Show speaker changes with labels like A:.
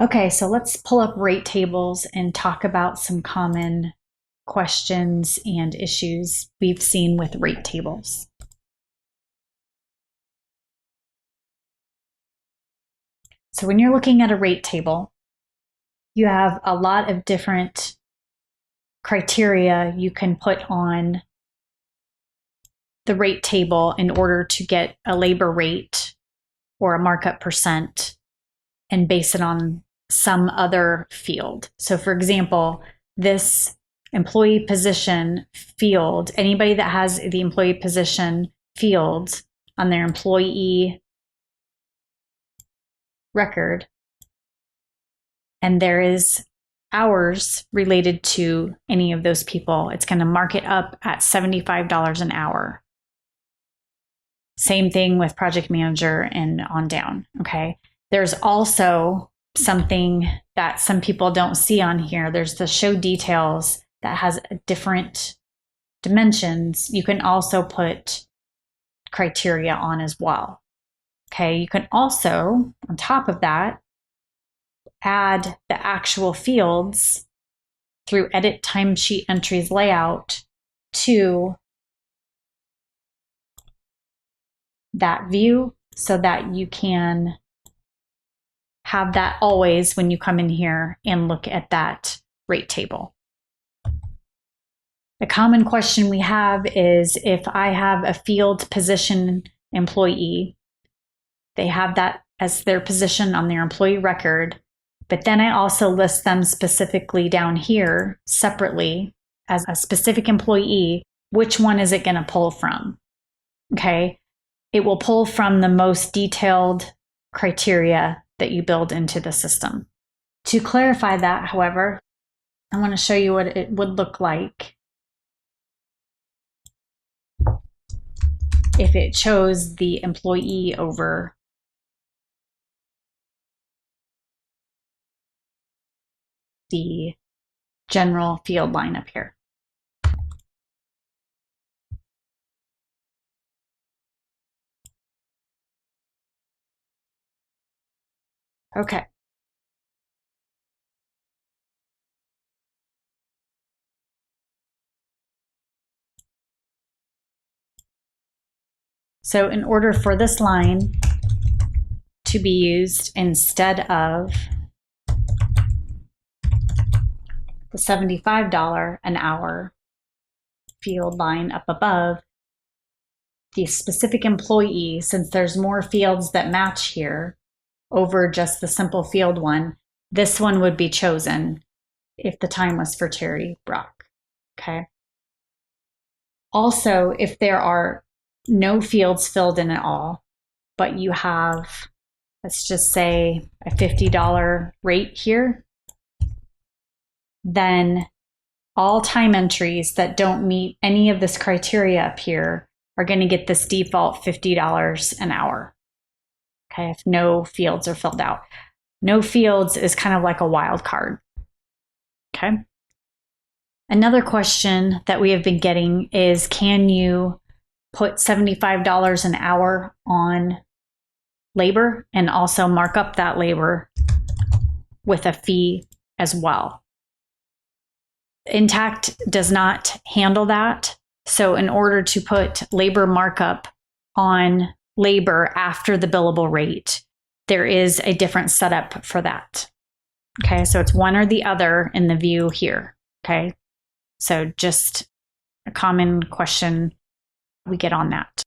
A: Okay, so let's pull up rate tables and talk about some common questions and issues we've seen with rate tables. So when you're looking at a rate table, you have a lot of different criteria you can put on the rate table in order to get a labor rate or a markup percent and base it on some other field. So for example, this employee position field, anybody that has the employee position field on their employee record, and there is hours related to any of those people, it's going to mark it up at $75 an hour. Same thing with project manager and on down, okay? There's also something that some people don't see on here. There's the show details that has different dimensions. You can also put criteria on as well. Okay, you can also, on top of that, add the actual fields through edit timesheet entries layout to that view so that you can have that always when you come in here and look at that rate table. A common question we have is if I have a field position employee, they have that as their position on their employee record, but then I also list them specifically down here separately as a specific employee, which one is it going to pull from? Okay, it will pull from the most detailed criteria that you build into the system. To clarify that, however, I want to show you what it would look like if it chose the employee over the general field line up here. Okay. So in order for this line to be used instead of the $75 an hour field line up above, the specific employee, since there's more fields that match here over just the simple field one, this one would be chosen if the time was for Terry Brock, okay? Also, if there are no fields filled in at all, but you have, let's just say, a $50 rate here, then all time entries that don't meet any of this criteria up here are going to get this default $50 an hour. Okay, if no fields are filled out. No fields is kind of like a wild card. Okay. Another question that we have been getting is, can you put $75 an hour on labor and also mark up that labor with a fee as well? Intacct does not handle that. So in order to put labor markup on labor after the billable rate, there is a different setup for that. Okay, so it's one or the other in the view here. Okay, so just a common question we get on that.